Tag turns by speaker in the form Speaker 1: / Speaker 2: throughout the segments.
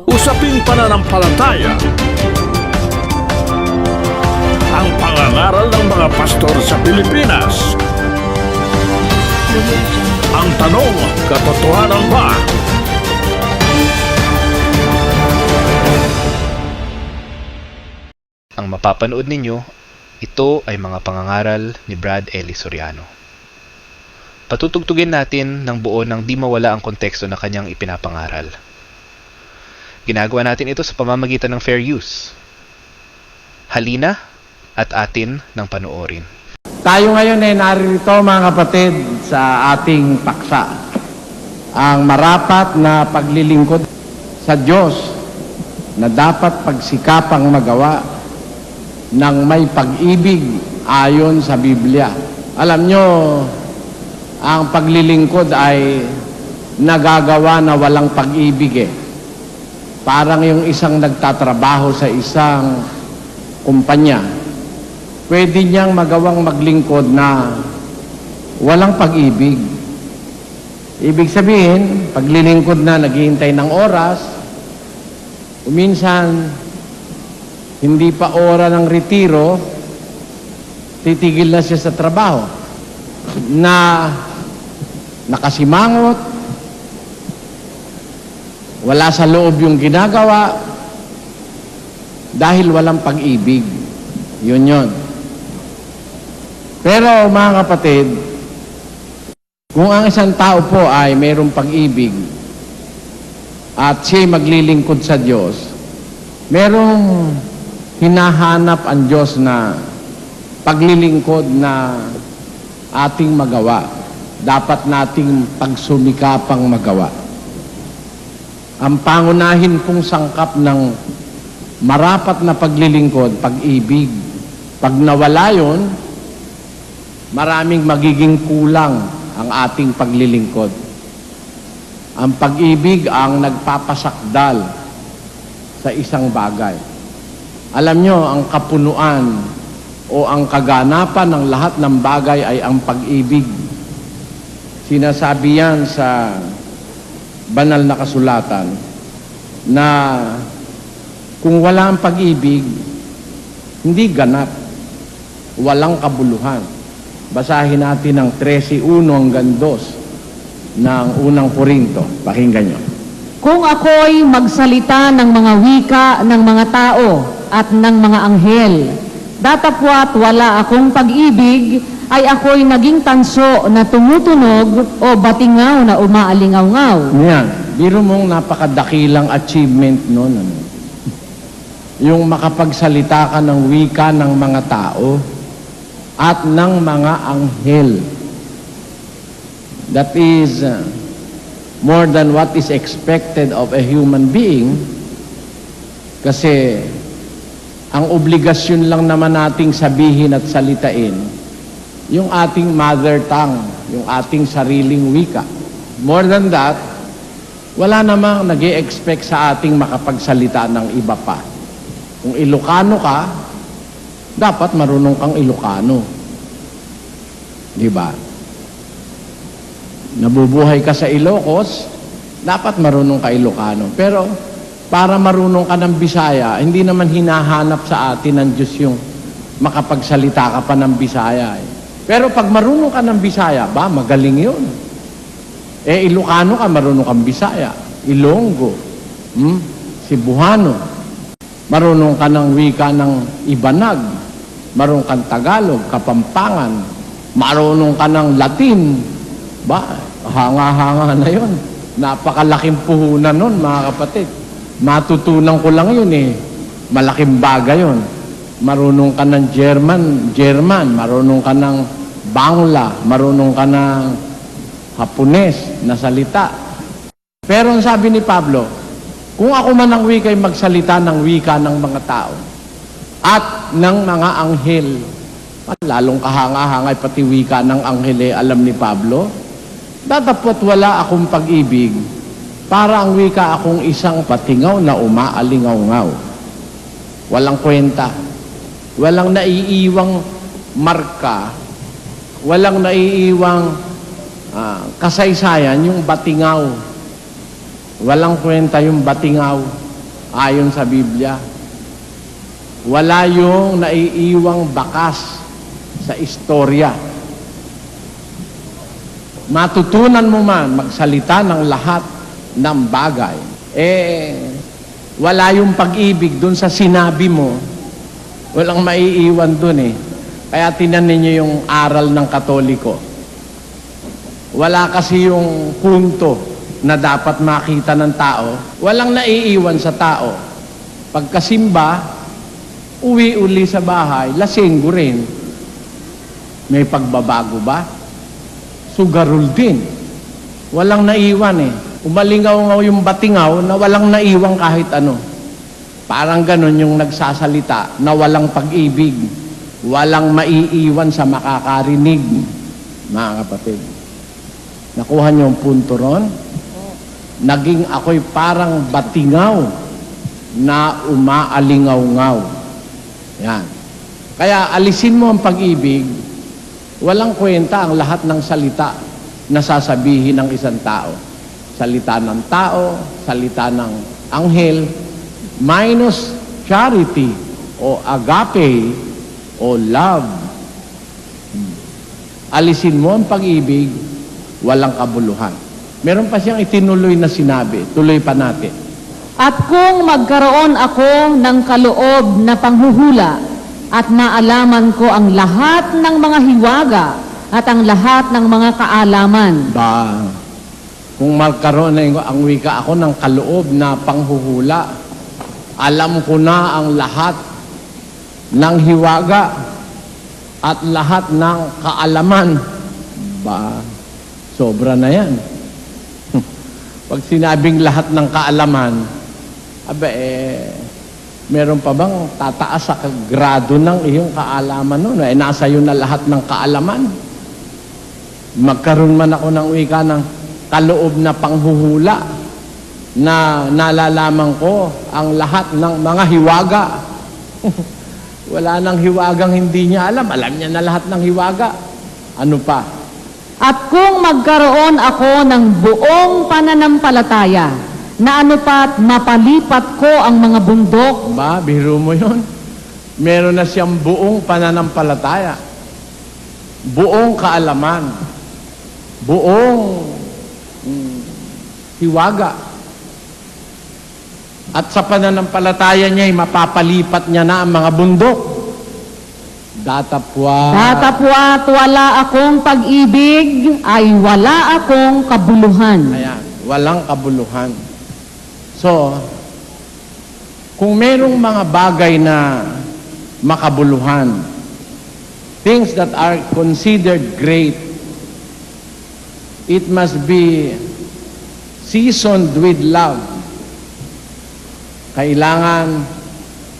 Speaker 1: Usaping pananampalataya. Ang pangangaral ng mga pastor sa Pilipinas. Ang tanong, katotohanan ba?
Speaker 2: Ang mapapanood ninyo, ito ay mga pangangaral ni Brad Eli Soriano. Patutugtugin natin ng buo nang di mawala ang konteksto na kanyang ipinapangaral. Ginagawa natin ito sa pamamagitan ng fair use. Halina at atin ng panoorin.
Speaker 3: Tayo ngayon ay naririto mga kapatid sa ating paksa. Ang marapat na paglilingkod sa Diyos na dapat pagsikapang magawa ng may pag-ibig ayon sa Biblia. Alam nyo, ang paglilingkod ay nagagawa na walang pag-ibig eh. Parang yung isang nagtatrabaho sa isang kumpanya, pwede niyang magawang maglingkod na walang pag-ibig. Ibig sabihin, paglilingkod na naghihintay ng oras, minsan hindi pa ora ng retiro, titigil na siya sa trabaho na nakasimangot, wala sa loob yung ginagawa dahil walang pag-ibig. Yun. Pero mga kapatid, kung ang isang tao po ay mayroong pag-ibig at siya'y maglilingkod sa Diyos, merong hinahanap ang Diyos na paglilingkod na ating magawa. Dapat nating pagsumikapang magawa. Ang pangunahin pong sangkap ng marapat na paglilingkod, pag-ibig. Pag nawala yun, maraming magiging kulang ang ating paglilingkod. Ang pag-ibig ang nagpapasakdal sa isang bagay. Alam nyo, ang kapunuan o ang kaganapan ng lahat ng bagay ay ang pag-ibig. Sinasabi yan sa banal na kasulatan na kung wala ang pag-ibig, hindi ganap, walang kabuluhan. Basahin natin ang 13:1 hanggang 2 ng unang Korinto. Pakinggan nyo.
Speaker 4: Kung ako'y magsalita ng mga wika ng mga tao at ng mga anghel, datapwat wala akong pag-ibig, ay ako'y naging tanso na tumutunog o batingaw na umaalingaw-ngaw.
Speaker 3: Yan. Biro mong napakadakilang achievement noon. Yung makapagsalita ka ng wika ng mga tao at ng mga anghel. That is more than what is expected of a human being, kasi ang obligasyon lang naman nating sabihin at salitain yung ating mother tongue, yung ating sariling wika. More than that, wala namang nag-i-expect sa ating makapagsalita ng iba pa. Kung Ilocano ka, dapat marunong kang Ilocano. Di ba? Nabubuhay ka sa Ilocos, dapat marunong ka Ilocano. Pero para marunong ka ng Bisaya, hindi naman hinahanap sa atin ng Diyos yung makapagsalita ka pa ng Bisaya. Pero pag marunong ka ng Bisaya, ba, magaling yun. Ilocano ka, marunong kang Bisaya. Ilonggo, Cebuano. Marunong ka ng wika ng Ibanag. Marunong kang Tagalog, Kapampangan. Marunong ka ng Latin. Ba, hanga-hanga na yun. Napakalaking puhunan nun, mga kapatid. Matutunan ko lang yun eh. Malaking bagay yun. Marunong ka ng German. Marunong ka ng Bangla. Marunong ka ng Hapones na salita. Pero ang sabi ni Pablo, kung ako man ang wika ay magsalita ng wika ng mga tao at ng mga anghel, lalong kahanga-hangay pati wika ng anghel alam ni Pablo, datapot wala akong pag-ibig, para ang wika akong isang patingaw na umaalingaw-ngaw. Walang kwenta. Walang naiiwang marka. Walang naiiwang kasaysayan yung batingaw. Walang kwenta yung batingaw. ayon sa Biblia. Wala yung naiiwang bakas sa istorya. Matutunan mo man magsalita ng lahat ng bagay, wala yung pag-ibig dun sa sinabi mo, walang maiiwan dun eh. Kaya tinan ninyo yung aral ng Katoliko. Wala kasi yung punto na dapat makita ng tao. Walang naiiwan sa tao. Pagkasimba, uwi uli sa bahay, lasinggo rin. May pagbabago ba? Sugarol din. Walang naiwan eh. Umalingaw yung batingaw na walang naiwan kahit ano. Parang ganun yung nagsasalita na walang pag-ibig. Walang maiiwan sa makakarinig. Mga kapatid. Nakuha niyo yung punto ron? Naging ako'y parang batingaw na umaalingaw-ngaw. Yan. Kaya alisin mo ang pag-ibig, walang kwenta ang lahat ng salita na sasabihin ng isang tao. Salita ng tao, salita ng anghel, minus charity o agape o love. Alisin mo ang pag-ibig, walang kabuluhan. Meron pa siyang itinuloy na sinabi. Tuloy pa natin.
Speaker 4: At kung magkaroon ako ng kaloob na panghuhula at maalaman ko ang lahat ng mga hiwaga at ang lahat ng mga kaalaman.
Speaker 3: Kung magkaroon na ang wika ako ng kaloob na panghuhula, alam ko na ang lahat ng hiwaga at lahat ng kaalaman. Sobra na yan. Pag sinabing lahat ng kaalaman, meron pa bang tataas sa grado ng iyong kaalaman nun? Nasa iyo na lahat ng kaalaman. Magkaroon man ako ng wika ng kaloob na panghuhula na nalalaman ko ang lahat ng mga hiwaga. Wala nang hiwagang hindi niya alam. Alam niya na lahat ng hiwaga. Ano pa?
Speaker 4: At kung magkaroon ako ng buong pananampalataya, na ano pa't mapalipat ko ang mga bundok.
Speaker 3: Biro mo yun. Meron na siyang buong pananampalataya. Buong kaalaman. Buong hiwaga. At sa pananampalataya niya, mapapalipat niya na ang mga bundok. Datapwat
Speaker 4: Wala akong pag-ibig, ay wala akong kabuluhan.
Speaker 3: Ayan, walang kabuluhan. So, kung merong mga bagay na makabuluhan, things that are considered great, it must be seasoned with love. Kailangan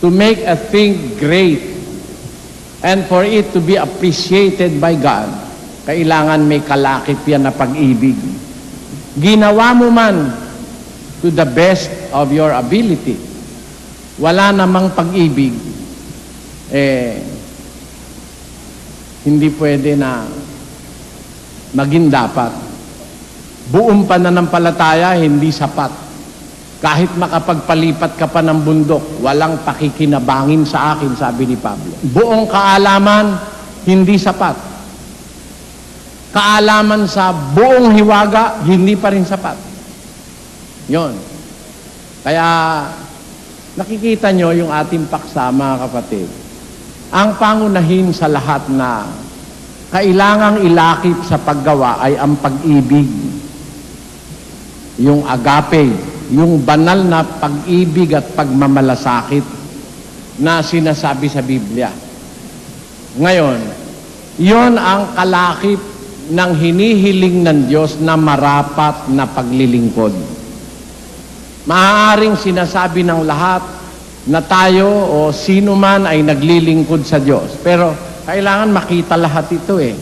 Speaker 3: to make a thing great and for it to be appreciated by God, kailangan may kalakip yan na pag-ibig. Ginawa mo man to the best of your ability, wala namang pag-ibig, hindi pwede na maging dapat. Buong pananampalataya, hindi sapat. Kahit makapagpalipat ka pa ng bundok, walang pakikinabangin sa akin, sabi ni Pablo. Buong kaalaman, hindi sapat. Kaalaman sa buong hiwaga, hindi pa rin sapat. Yon. Kaya, nakikita nyo yung ating paksa, mga kapatid. Ang pangunahin sa lahat na kailangang ilakip sa paggawa ay ang pag-ibig. Yung agape, yung banal na pag-ibig at pagmamalasakit na sinasabi sa Biblia. Ngayon, yon ang kalakip ng hinihiling ng Diyos na marapat na paglilingkod. Maaaring sinasabi ng lahat na tayo o sino man ay naglilingkod sa Diyos. Pero kailangan makita lahat ito eh.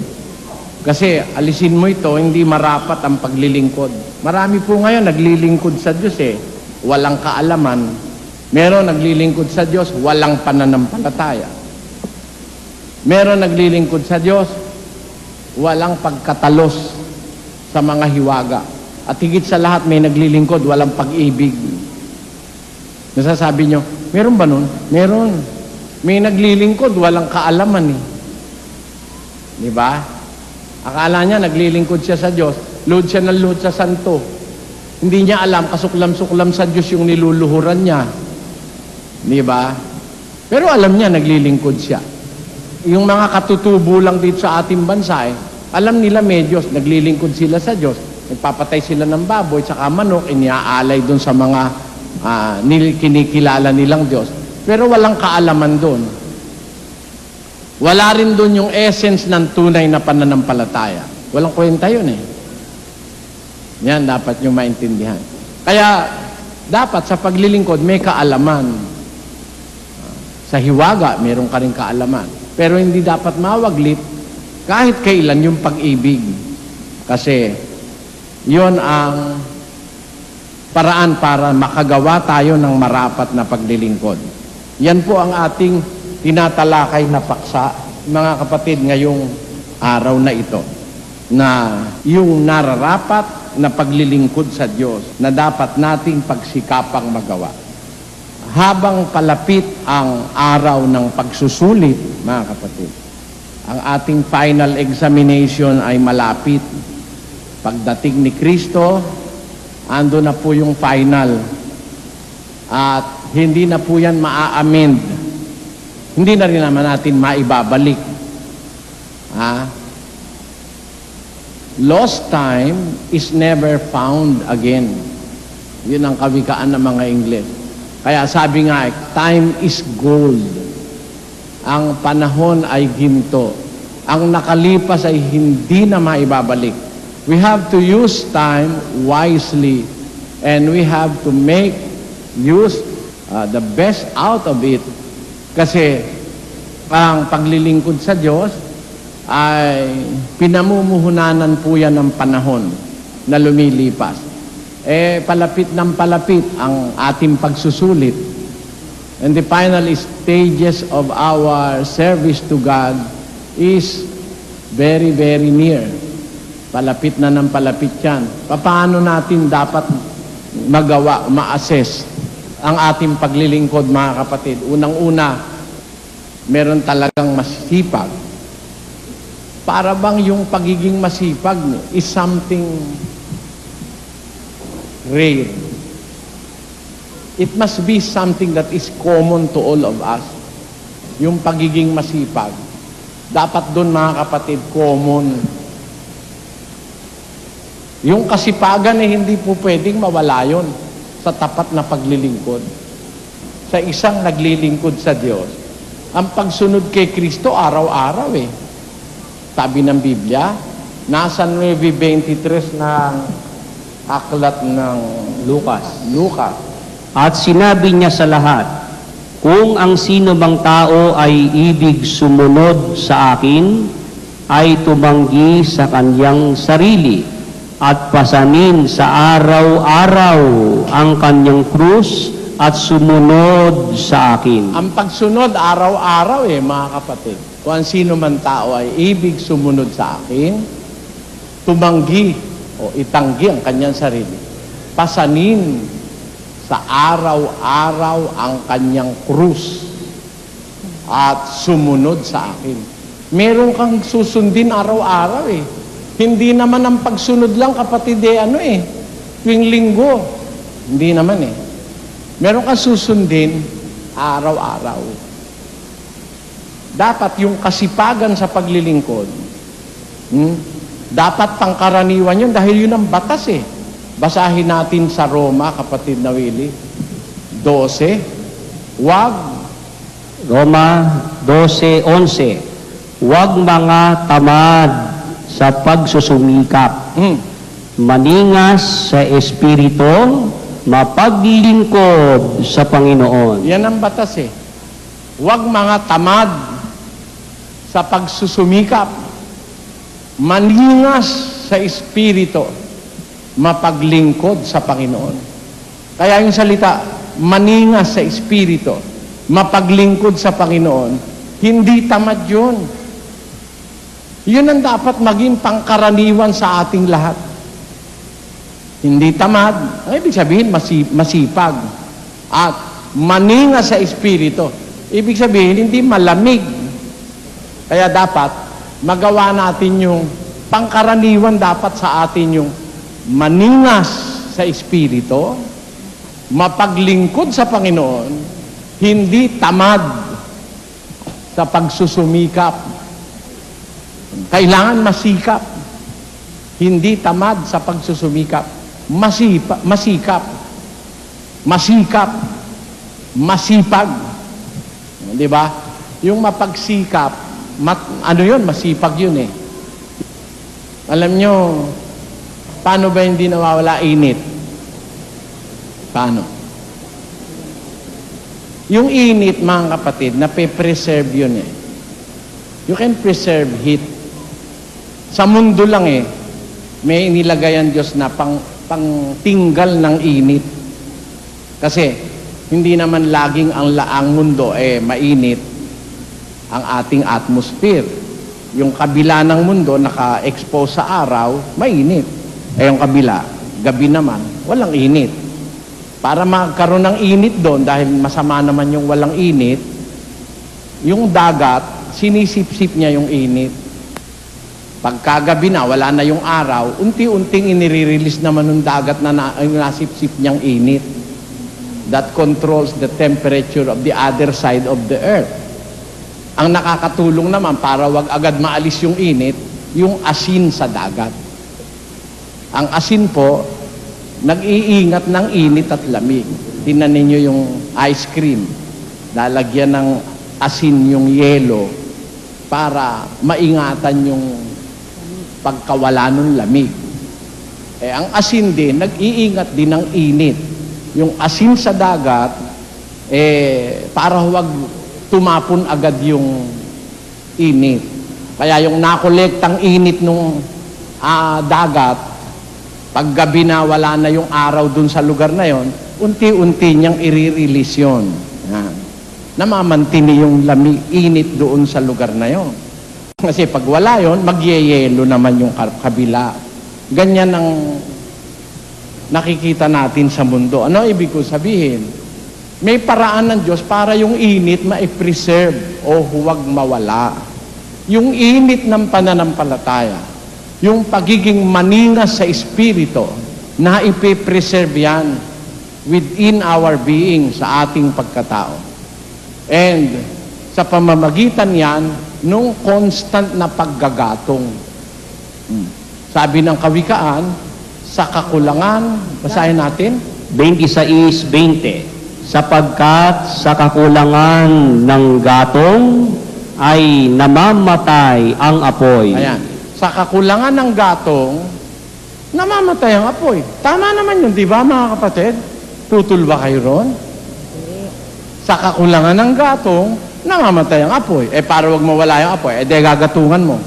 Speaker 3: Kasi alisin mo ito, hindi marapat ang paglilingkod. Marami po ngayon naglilingkod sa Diyos eh. Walang kaalaman. Meron naglilingkod sa Diyos, walang pananampalataya. Meron naglilingkod sa Diyos, walang pagkatalos sa mga hiwaga. At higit sa lahat, may naglilingkod, walang pag-ibig. Nasasabi nyo, meron ba nun? Meron. May naglilingkod, walang kaalaman eh. Di ba? Akala niya, naglilingkod siya sa Diyos. Load siya ng load sa santo. Hindi niya alam, kasuklam-suklam sa Diyos yung niluluhuran niya. Di ba? Pero alam niya, naglilingkod siya. Yung mga katutubo lang dito sa ating bansa eh, alam nila may Diyos, naglilingkod sila sa Diyos. Nagpapatay sila ng baboy, tsaka manok, iniaalay doon sa mga kinikilala nilang Diyos. Pero walang kaalaman doon. Wala rin doon yung essence ng tunay na pananampalataya. Walang kwenta yun eh. Yan, dapat nyo maintindihan. Kaya, dapat sa paglilingkod, may kaalaman. Sa hiwaga, meron ka rin kaalaman. Pero hindi dapat mawaglit kahit kailan yung pag-ibig. Kasi, yon ang paraan para makagawa tayo ng marapat na paglilingkod. Yan po ang ating tinatalakay na paksa, mga kapatid, ngayong araw na ito, na yung nararapat na paglilingkod sa Diyos na dapat nating pagsikapang magawa. Habang palapit ang araw ng pagsusulit, mga kapatid, ang ating final examination ay malapit. Pagdating ni Kristo, ando na po yung final. At hindi na po yan maa-amend. Hindi na rin naman natin maibabalik. Lost time is never found again. Yun ang kawikaan ng mga Ingles. Kaya sabi nga, time is gold. Ang panahon ay ginto. Ang nakalipas ay hindi na maibabalik. We have to use time wisely and we have to use the best out of it. Kasi ang paglilingkod sa Diyos ay pinamumuhunanan po yan ng panahon na lumilipas. Palapit ng palapit ang ating pagsusulit. And the final stages of our service to God is very, very near. Palapit na ng palapit yan. Paano natin dapat magawa, ma-assess ang ating paglilingkod, mga kapatid? Unang-una, meron talagang masipag. Para bang yung pagiging masipag is something rare. It must be something that is common to all of us. Yung pagiging masipag. Dapat doon, mga kapatid, common. Yung kasipagan hindi po pwedeng mawala yun sa tapat na paglilingkod. Sa isang naglilingkod sa Diyos, ang pagsunod kay Kristo araw-araw eh. Sabi ng Biblia, nasa 9:23 ng aklat ng Lucas.
Speaker 5: At sinabi niya sa lahat, kung ang sino bang tao ay ibig sumunod sa akin, ay tumanggi sa kanyang sarili at pasanin sa araw-araw ang kanyang krus at sumunod sa akin.
Speaker 3: Ang pagsunod araw-araw mga kapatid. Kung ang sino man tao ay ibig sumunod sa akin, tumanggi o itanggi ang kanyang sarili. Pasanin sa araw-araw ang kanyang krus at sumunod sa akin. Meron kang susundin araw-araw Hindi naman ang pagsunod lang, kapatid, tuwing linggo. Hindi naman Meron kang susundin araw-araw. Dapat yung kasipagan sa paglilingkod, dapat pangkaraniwan yun dahil yun ang batas Basahin natin sa Roma, kapatid na Willie, 12.
Speaker 5: Roma 12:11. Huwag mga tamad sa pagsusumikap. Maningas sa espiritu, mapaglingkod sa Panginoon.
Speaker 3: Yan ang batas Huwag mga tamad sa pagsusumikap. Maningas sa espiritu, mapaglingkod sa Panginoon. Kaya yung salita, maningas sa espiritu, mapaglingkod sa Panginoon, hindi tamad yun. Yun ang dapat maging pangkaraniwan sa ating lahat. Hindi tamad. Ang ibig sabihin, masipag. At maninga sa espiritu. Ibig sabihin, hindi malamig. Kaya dapat, magawa natin yung pangkaraniwan dapat sa atin yung maningas sa espiritu, mapaglingkod sa Panginoon, hindi tamad sa pagsusumikap. Kailangan masikap. Hindi tamad sa pagsusumikap. Masikap. Masipag. Di ba? Yung mapagsikap, ano yun? Masipag yun eh. Alam nyo, paano ba hindi nawawala init? Paano? Yung init, mga kapatid, nape-preserve yun eh. You can preserve heat. Sa mundo lang eh, may inilagay ang Diyos na pangtinggal ng init. Kasi, hindi naman laging ang mundo mainit ang ating atmosphere. Yung kabila ng mundo, naka-expose sa araw, mainit. Yung kabila, gabi naman, walang init. Para magkaroon ng init doon, dahil masama naman yung walang init, yung dagat, sinisip-sip niya yung init. Pagkagabi na, wala na yung araw, unti-unting inire-release naman ng dagat na nasip-sip niyang init. That controls the temperature of the other side of the earth. Ang nakakatulong naman para wag agad maalis yung init, yung asin sa dagat. Ang asin po, nag-iingat ng init at lamig. Tingnan ninyo yung ice cream. Lalagyan ng asin yung yelo para maingatan yung pagkawala ng lamig. Ang asin din, nag-iingat din ng init. Yung asin sa dagat, para huwag tumapon agad yung init. Kaya yung nakolektang init nung dagat, pag gabi na wala na yung araw dun sa lugar na yon, unti-unti niyang i-release yun. Namamantini yung init doon sa lugar na yon. Kasi pag wala yon, magyeyelo naman yung kabila. Ganyan ang nakikita natin sa mundo. Ano ibig ko sabihin? May paraan ng Diyos para yung init ma-preserve o huwag mawala. Yung init ng pananampalataya, yung pagiging maningas sa espiritu, na ipipreserve yan within our being sa ating pagkatao. And sa pamamagitan yan, nung constant na paggagatong. Sabi ng kawikaan, sa kakulangan, basahin natin,
Speaker 5: 26:20, sapagkat sa kakulangan ng gatong ay namamatay ang apoy.
Speaker 3: ayan, sa kakulangan ng gatong, namamatay ang apoy. Tama naman yun, di ba mga kapatid? Tutol ba kayo ron? Sa kakulangan ng gatong, namamatay ang apoy. Para wag mawala yung apoy, gagatungan mo.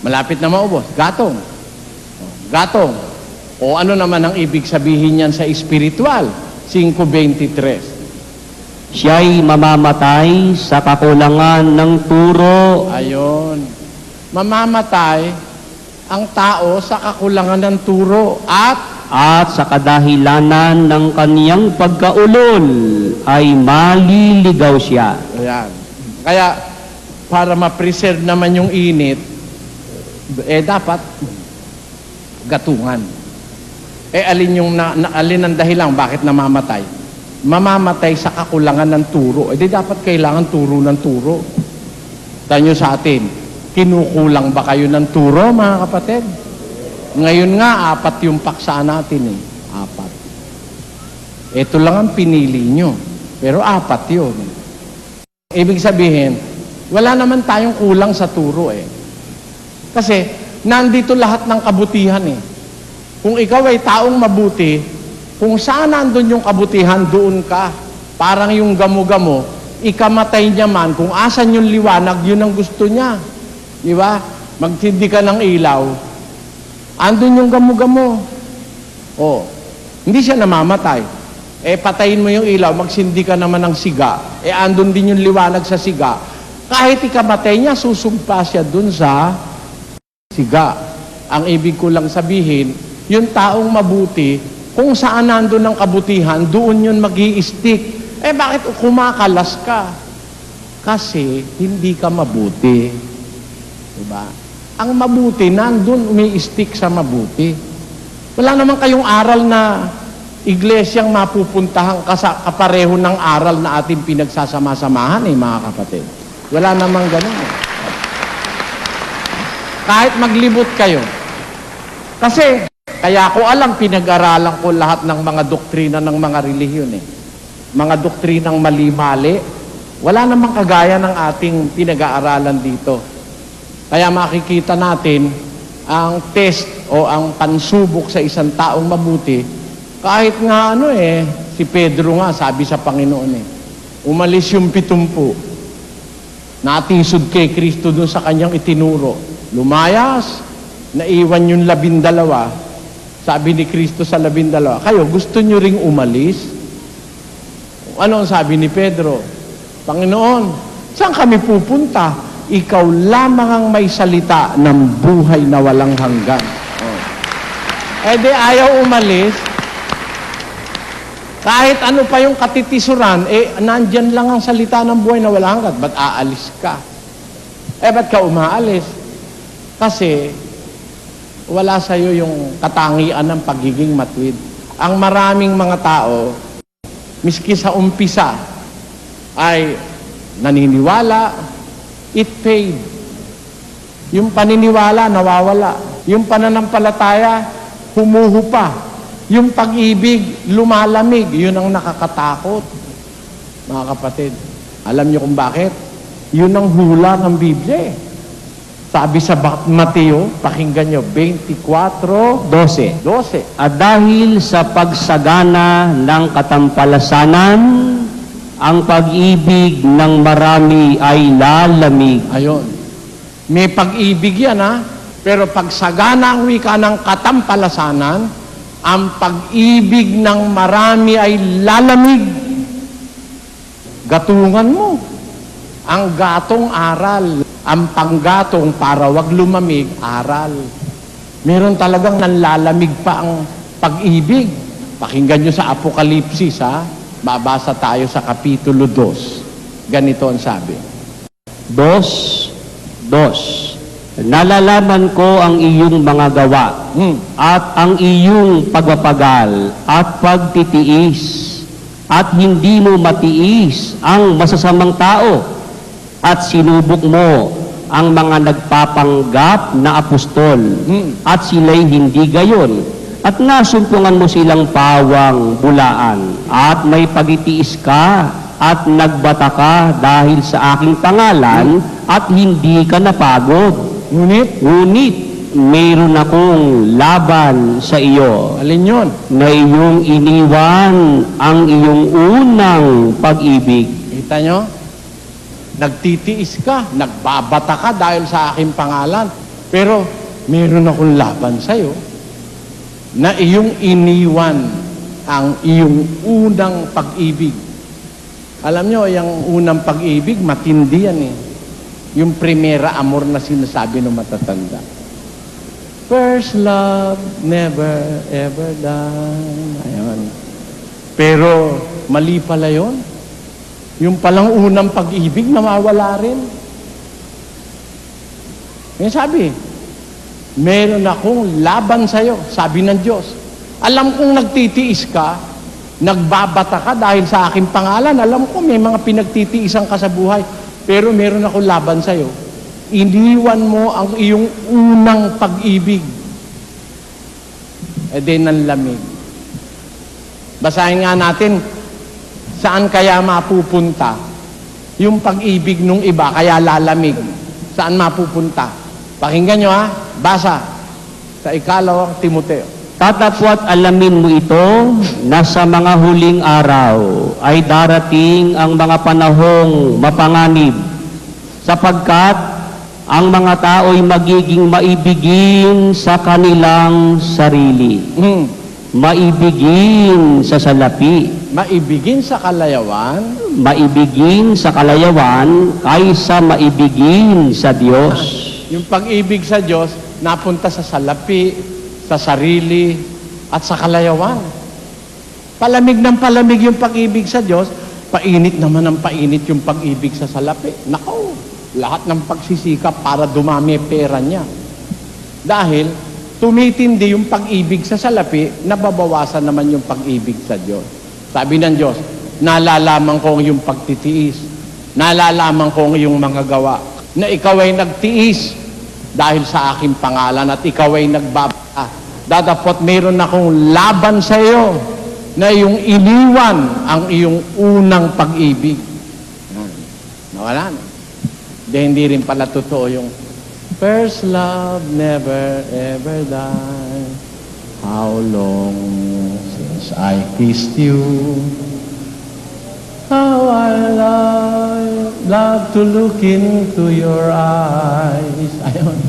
Speaker 3: Malapit na maubos. Gatong. Gatong. O ano naman ang ibig sabihin niyan sa espiritual? 5:23.
Speaker 5: Siya'y mamamatay sa kakulangan ng turo.
Speaker 3: Ayon. Mamamatay ang tao sa kakulangan ng turo at
Speaker 5: At sa kadahilanan ng kaniyang pagkaulol ay maliligaw siya.
Speaker 3: ayan. Kaya para ma-preserve naman yung init, dapat gatungan. Alin yung alin ang dahilan bakit namamatay? Mamamatay sa kakulangan ng turo. Dapat kailangan turo ng turo. Tanyo sa atin, kinukulang ba kayo ng turo, mga kapatid? Ngayon nga, 4 yung paksa natin 4. Ito lang ang pinili nyo. Pero 4 yun. Ibig sabihin, wala naman tayong kulang sa turo Kasi, nandito lahat ng kabutihan Kung ikaw ay taong mabuti, kung saan nandun yung kabutihan, doon ka. Parang yung gamo-gamo, ikamatay niya man, kung asan yung liwanag, yun ang gusto niya. Di ba? Magtindi ka ng ilaw, andun yung gamo-gamo. Hindi siya namamatay. Patayin mo yung ilaw, magsindi ka naman ng siga. Andun din yung liwanag sa siga. Kahit ikamatay niya, susumpa siya dun sa siga. Ang ibig ko lang sabihin, yung taong mabuti, Kung saan nandun ang kabutihan, doon yun mag-i-stick. Bakit kumakalas ka? Kasi hindi ka mabuti. Diba? Ang mabuti, nandun umi-stick sa mabuti. Wala naman kayong aral na iglesyang mapupuntahan kapareho ng aral na ating pinagsasama-samahan mga kapatid. Wala namang ganun. Kahit maglibot kayo. Kasi, kaya ko alam, pinag-aralan ko lahat ng mga doktrina ng mga relihiyon Mga doktrinang mali-mali. Wala namang kagaya ng ating pinag-aaralan dito. Kaya makikita natin ang test o ang pansubok sa isang taong mabuti, kahit nga si Pedro nga, sabi sa Panginoon umalis yung 70, natisod kay Kristo dun sa kanyang itinuro. Lumayas, naiwan yung 12. Sabi ni Kristo sa 12, kayo, gusto nyo ring umalis? Ano ang sabi ni Pedro? Panginoon, saan kami pupunta? Ikaw lamang ang may salita ng buhay na walang hanggan. Di ayaw umalis. Kahit ano pa yung katitisuran, nandyan lang ang salita ng buhay na walang hanggan. Ba't aalis ka? Ba't ka umaalis? Kasi wala sa'yo yung katangian ng pagiging matwid. Ang maraming mga tao, miski sa umpisa, ay naniniwala, it paid. Yung paniniwala, nawawala. Yung pananampalataya, humuhupa. Yung pag-ibig, lumalamig. Yun ang nakakatakot. Mga kapatid, alam niyo kung bakit? Yun ang hula ng Biblia. Sabi sa Mateo, pakinggan niyo, 24:12.
Speaker 5: At dahil sa pagsagana ng katampalasanan, ang pag-ibig ng marami ay lalamig.
Speaker 3: Ayun. May pag-ibig yan Pero pagsagana ang wika ng katampalasanan, ang pag-ibig ng marami ay lalamig. Gatungan mo. Ang gatong aral. Ang panggatong para wag lumamig, aral. Meron talagang nanlalamig pa ang pag-ibig. Pakinggan nyo sa Apokalipsis Babasa tayo sa Kapitulo 2. Ganito ang sabi.
Speaker 5: 2:2. Nalalaman ko ang iyong mga gawa at ang iyong pagpapagal at pagtitiis at hindi mo matiis ang masasamang tao at sinubok mo ang mga nagpapanggap na apostol at sila'y hindi gayon. At nasumpungan mo silang pawang bulaan at may pagitiis ka at nagbata ka dahil sa aking pangalan at hindi ka napagod. Ngunit mayroon akong laban sa iyo.
Speaker 3: Alin yun?
Speaker 5: Na iyong iniwan ang iyong unang pag-ibig.
Speaker 3: Kita nyo? Nagtitiis ka, nagbabata ka dahil sa aking pangalan. Pero mayroon akong laban sa iyo. Na iyong iniwan ang iyong unang pag-ibig. Alam nyo, yung unang pag-ibig, matindi yan Yung primera amor na sinasabi ng matatanda. First love, never ever done. Ayan. Pero, mali pala yun. Yung palang unang pag-ibig, nawawala rin. Yung sabi, meron akong laban sa'yo, sabi ng Diyos. Alam kong nagtitiis ka, nagbabata ka dahil sa aking pangalan. Alam ko may mga pinagtitiisan ka sa buhay, pero meron akong laban sa'yo. Iniwan mo ang iyong unang pag-ibig. Nanlamig. Basahin nga natin, saan kaya mapupunta? Yung pag-ibig nung iba, kaya lalamig. Saan mapupunta? Pakinggan nyo Basa sa 2 Timoteo.
Speaker 5: Tatapwat alamin mo ito na sa mga huling araw ay darating ang mga panahong mapanganib sapagkat ang mga tao'y magiging maibigin sa kanilang sarili. Maibigin sa salapi.
Speaker 3: Maibigin sa kalayawan.
Speaker 5: Maibigin sa kalayawan kaysa maibigin sa Diyos.
Speaker 3: Yung pag-ibig sa Diyos, napunta sa salapi, sa sarili, at sa kalayawan. Palamig ng palamig yung pag-ibig sa Diyos, painit naman ang painit yung pag-ibig sa salapi. Nako, lahat ng pagsisikap para dumami pera niya. Dahil tumitindi yung pag-ibig sa salapi, nababawasan naman yung pag-ibig sa Diyos. Sabi ng Diyos, nalalaman ko yung pagtitiis, nalalaman ko yung mga gawa, na ikaw ay nagtiis dahil sa aking pangalan at ikaw ay nagbabaka. Datapot meron akong laban sa iyo na yung iniwan ang iyong unang pag-ibig. Nawala na. Hindi rin pala totoo yung first love never ever die. How long since I kissed you? How I love to look into your eyes. Ayun.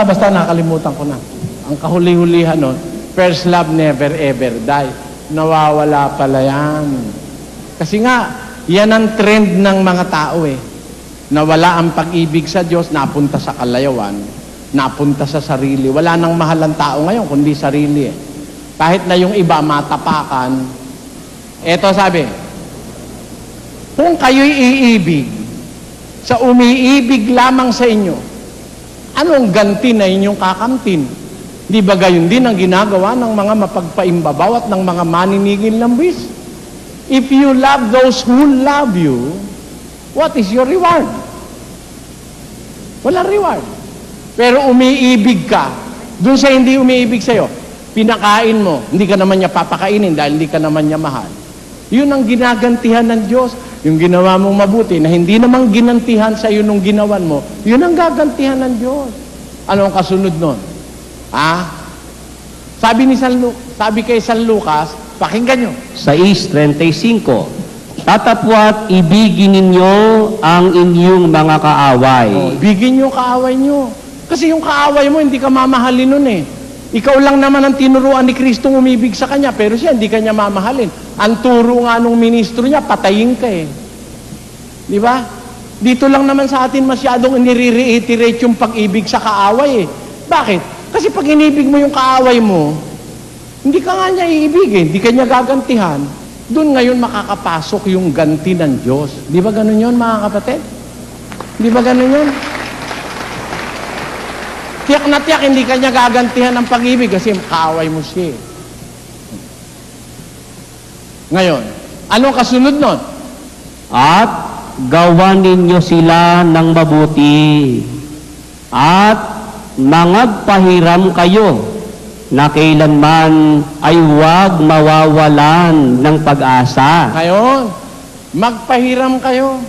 Speaker 3: Basta nakalimutan ko na. Ang kahuli-hulihan nun, first love never ever die. Nawawala pala yan. Kasi nga, yan ang trend ng mga tao eh. Nawala ang pag-ibig sa Diyos, napunta sa kalayawan, napunta sa sarili. Wala nang mahal ang tao ngayon, kundi sarili eh. Kahit na yung iba matapakan, eto sabi, kung kayo'y iibig, sa umiibig lamang sa inyo, anong ganti na inyong kakamtin? Di ba gayon din ang ginagawa ng mga mapagpaimbabaw at ng mga maninigil ng buwis? If you love those who love you, what is your reward? Wala reward. Pero umiibig ka, dun sa hindi umiibig sa'yo, pinakain mo, hindi ka naman niya papakainin dahil hindi ka naman niya mahal. Yun ang ginagantihan ng Diyos. Yung ginawa mong mabuti na hindi naman ginantihan sa iyo nung ginawan mo, yun ang gagantihan ng Diyos. Ano ang kasunod nun? Sabi kay San Lucas, pakinggan nyo.
Speaker 5: 6:35. Tatapwat ibigin ninyo ang inyong mga kaaway.
Speaker 3: Ibigin nyo kaaway nyo. Kasi yung kaaway mo, hindi ka mamahalin nun eh. Ikaw lang naman ang tinuruan ni Kristo umibig sa kanya, pero siya hindi kanya mamahalin. Ang turo nga nung ministro niya, patayin ka eh. Di ba? Dito lang naman sa atin masyadong nire-reiterate yung pag-ibig sa kaaway eh. Bakit? Kasi pag inibig mo yung kaaway mo, hindi ka nga niya iibigin, hindi ka niya gagantihan. Doon ngayon makakapasok yung ganti ng Diyos. Di ba ganun yun, mga kapatid? Di ba ganun yun? Tiyak na tiyak, hindi ka niya gagantihan ng pag-ibig kasi kaaway mo siya. Ngayon, anong kasunod nun?
Speaker 5: At gawan ninyo sila ng mabuti. At mangagpahiram kayo na kailanman ay huwag mawawalan ng pag-asa.
Speaker 3: Ngayon, magpahiram kayo.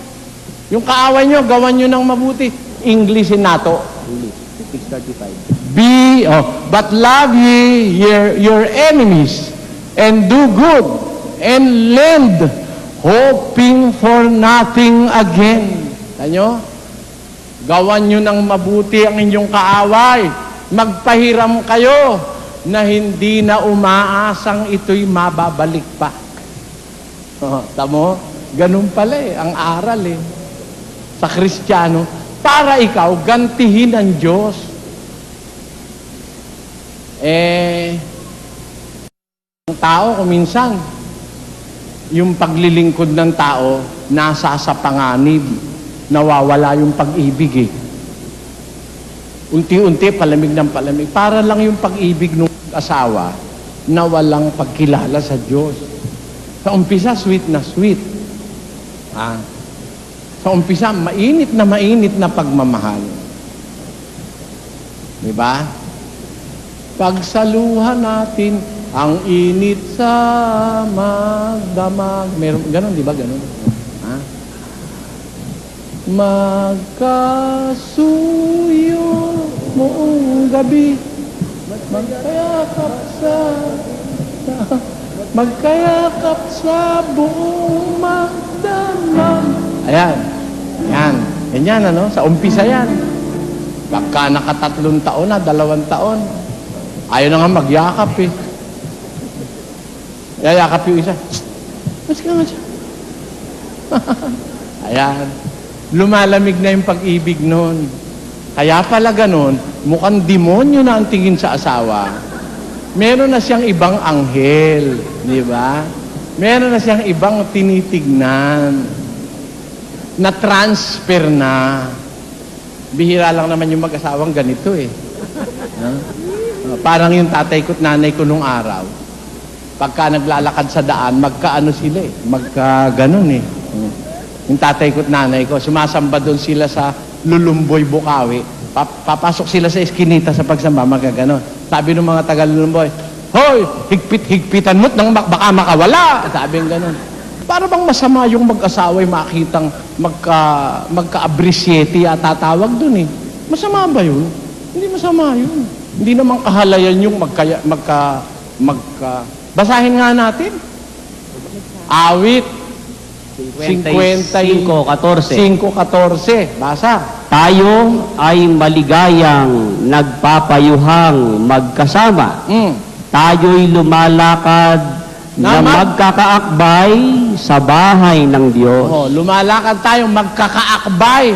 Speaker 3: Yung kaaway nyo, gawan nyo ng mabuti. English in NATO. English. 6:35. But love ye your enemies, and do good, and lend, hoping for nothing again. Tanyo? Gawan nyo ng mabuti ang inyong kaaway. Magpahiram kayo na hindi na umaasang ito'y mababalik pa. Tamo? Ganun pala eh, ang aral eh. Sa Kristiyano, para ikaw, gantihin ng Diyos. Ang tao, kuminsan, yung paglilingkod ng tao, nasa sa panganib, nawawala yung pag-ibig eh. Unti-unti, palamig ng palamig. Para lang yung pag-ibig ng asawa na walang pagkilala sa Diyos. Sa umpisa, sweet na sweet. Sa umpisa, mainit na pagmamahal. Diba? Pagsaluhan natin ang init sa magdamag. Meron, ganun, di ba? Ganun. Magkasuyo moong gabi, magkayakap sa buong magdamag. Ayan. Yan. Ganyan, ano? Sa umpisa yan. Pagka nakatatlong taon na, 2 taon, ayaw na nga magyakap eh. Yayakap yung isa. Mas ka nga siya. Ayan. Lumalamig na yung pag-ibig nun. Kaya pala ganun, mukhang demonyo na ang tingin sa asawa. Meron na siyang ibang anghel. Di ba? Meron na siyang ibang tinitignan na transfer na. Bihira lang naman yung mag-asawang ganito eh. Ha? Parang yung tatay ko at nanay ko nung araw. Pagka naglalakad sa daan, magkaano sila eh. Magka-ganon eh. Yung tatay ko at nanay ko, sumasamba doon sila sa Lulumboy, Bukawi. Papasok sila sa eskinita sa pagsamba, magkaganon. Sabi ng mga taga-Lulumboy, hoy, higpit-higpitan mo't nang baka makawala. Sabi ng ganon. Para bang masama yung mag-asawa ay makitang magka-abrisyete at tatawag dun eh. Masama ba yun? Hindi masama yun. Hindi naman kahalayan yung basahin nga natin. Awit
Speaker 5: 55:14.
Speaker 3: 5:14. Basa.
Speaker 5: Tayo ay maligayang nagpapayuhang magkasama. Tayo'y lumalakad na magkakaakbay sa bahay ng Diyos.
Speaker 3: Oh, lumalakad tayo magkakaakbay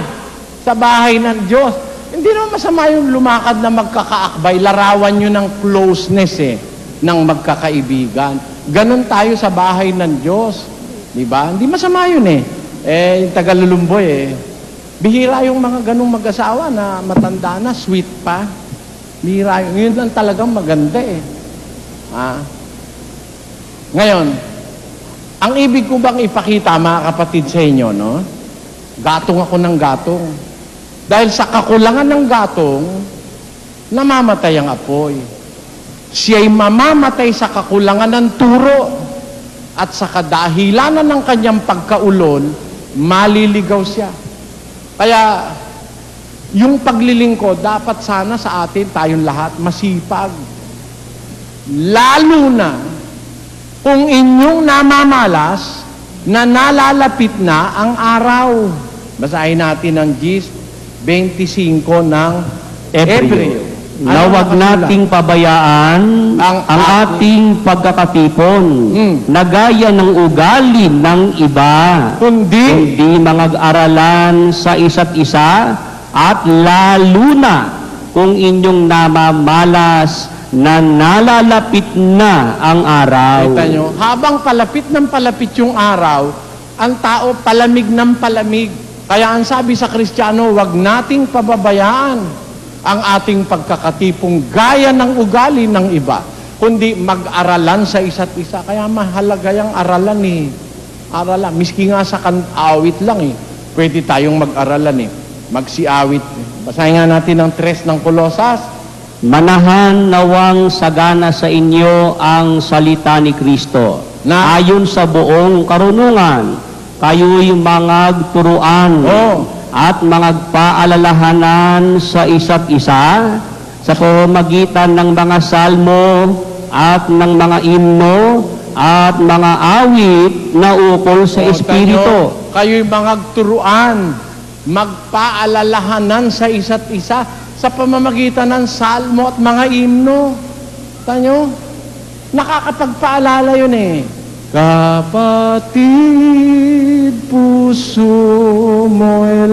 Speaker 3: sa bahay ng Diyos. Hindi naman masama yung lumakad na magkakaakbay. Larawan nyo ng closeness eh, ng magkakaibigan. Ganon tayo sa bahay ng Diyos. Diba? Hindi masama yun eh. Yung Tagalulumboy eh. Bihira yung mga ganong mag-asawa na matanda na, sweet pa. Bihira yun. Yun lang talagang maganda eh. Ngayon, ang ibig ko bang ipakita, mga kapatid, sa inyo, no? Gatong ako ng gatong. Dahil sa kakulangan ng gatong, namamatay ang apoy. Siya'y mamamatay sa kakulangan ng turo at sa kadahilanan ng kanyang pagkaulol, maliligaw siya. Kaya, yung paglilingkod, dapat sana sa atin, tayong lahat, masipag. Lalo na, kung inyong namamalas na nalalapit na ang araw. Basahin natin ang Gis 25 ng Ebreo.
Speaker 5: Na huwag nating pabayaan ang ating pagkakatipon na gaya ng ugali ng iba, kundi mag-aralan sa isa't isa at lalo na kung inyong namamalas na nalalapit na ang araw.
Speaker 3: Kita nyo, habang palapit ng palapit yung araw, ang tao palamig ng palamig. Kaya ang sabi sa Kristiyano, huwag nating pababayaan ang ating pagkakatipong gaya ng ugali ng iba, kundi mag-aralan sa isa't isa. Kaya mahalaga yung aralan eh. Aralan. Miski nga sa awit lang eh. Pwede tayong mag-aralan eh. Magsiawit. Basahin nga natin ang 3 ng Kolosas.
Speaker 5: Manahan nawang sagana sa inyo ang salita ni Kristo.
Speaker 3: Na
Speaker 5: ayon sa buong karunungan, kayo'y mangagturuan at mangagpaalalahanan sa isa't isa sa pamamagitan ng mga salmo at ng mga himno at mga awit na ukol sa Espiritu.
Speaker 3: Kayo'y mangagturuan, magpaalalahanan sa isa't isa sa pamamagitan ng salmo at mga himno. Tanyo, nakakapagpaalala yun eh. Kapatid, puso mo'y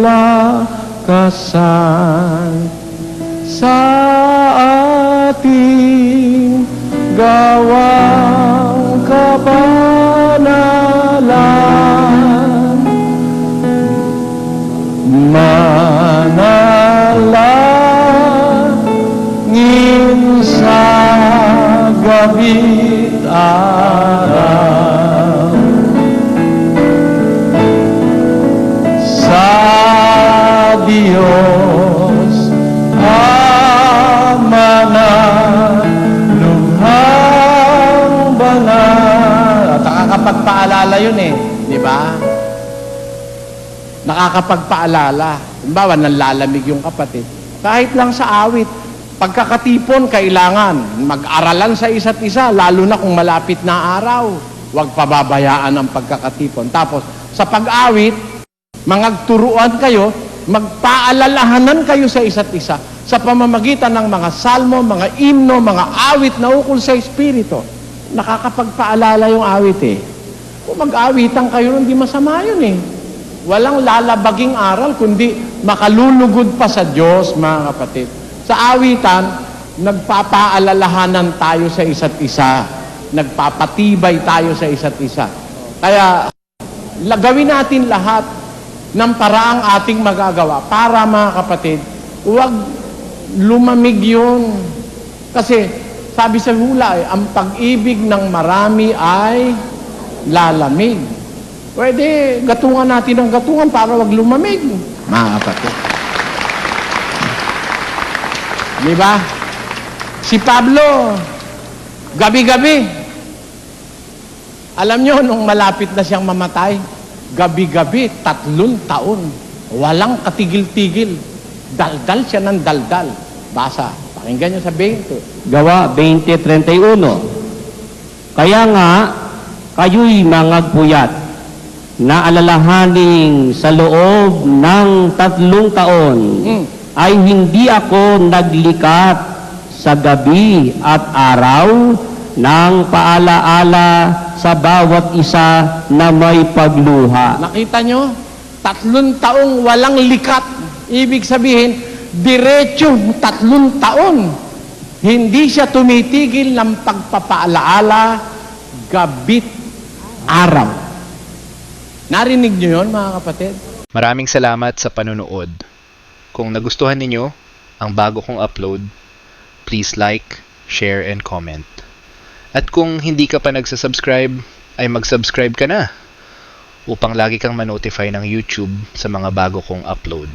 Speaker 3: lakasan sa ating gawang kabanalan. Manalangin sa gabi't araw sa Diyos Ama na lughang banal. At nakakapagpaalala yun eh, di ba? Nakakapagpaalala. Halimbawa, nanlalamig yung kapatid. Kahit lang sa awit, pagkakatipon, kailangan mag-aralan sa isa't isa, lalo na kung malapit na araw. Huwag pababayaan ang pagkakatipon. Tapos, sa pag-awit, mangagturuan kayo, magpaalalahanan kayo sa isa't isa sa pamamagitan ng mga salmo, mga himno, mga awit na ukol sa Espiritu. Nakakapagpaalala yung awit eh. Kung mag-awitan kayo, hindi masama yun eh. Walang lalabaging aral, kundi makalulugod pa sa Diyos, mga kapatid. Sa awitan, nagpapaalalahanan tayo sa isa't isa. nagpapatibay tayo sa isa't isa. Kaya, gawin natin lahat ng paraang ating magagawa para, mga kapatid, huwag lumamig yun. Kasi, sabi sa hula, ang pag-ibig ng marami ay lalamig. Pwede, gatungan natin ang gatungan para wag lumamig, mga kapatid. Di ba? Si Pablo, gabi-gabi. Alam nyo, nung malapit na siyang mamatay, gabi-gabi, 3 taon. Walang katigil-tigil. Daldal siya ng daldal. Basa. Pakinggan nyo sa 20.
Speaker 5: Gawa 20:31. Kaya nga, kayo'y mangagpuyat na alalahaning sa loob ng 3 taon ay hindi ako naglikat sa gabi at araw ng paalaala sa bawat isa na may pagluha.
Speaker 3: Nakita nyo? 3 taong walang likat. Ibig sabihin, diretso 3 taon. Hindi siya tumitigil ng pagpapaalaala gabi't araw. Narinig nyo yun, mga kapatid?
Speaker 2: Maraming salamat sa panonood. Kung nagustuhan ninyo ang bago kong upload, please like, share, and comment. At kung hindi ka pa nagsasubscribe, ay mag-subscribe ka na upang lagi kang ma-notify ng YouTube sa mga bago kong upload.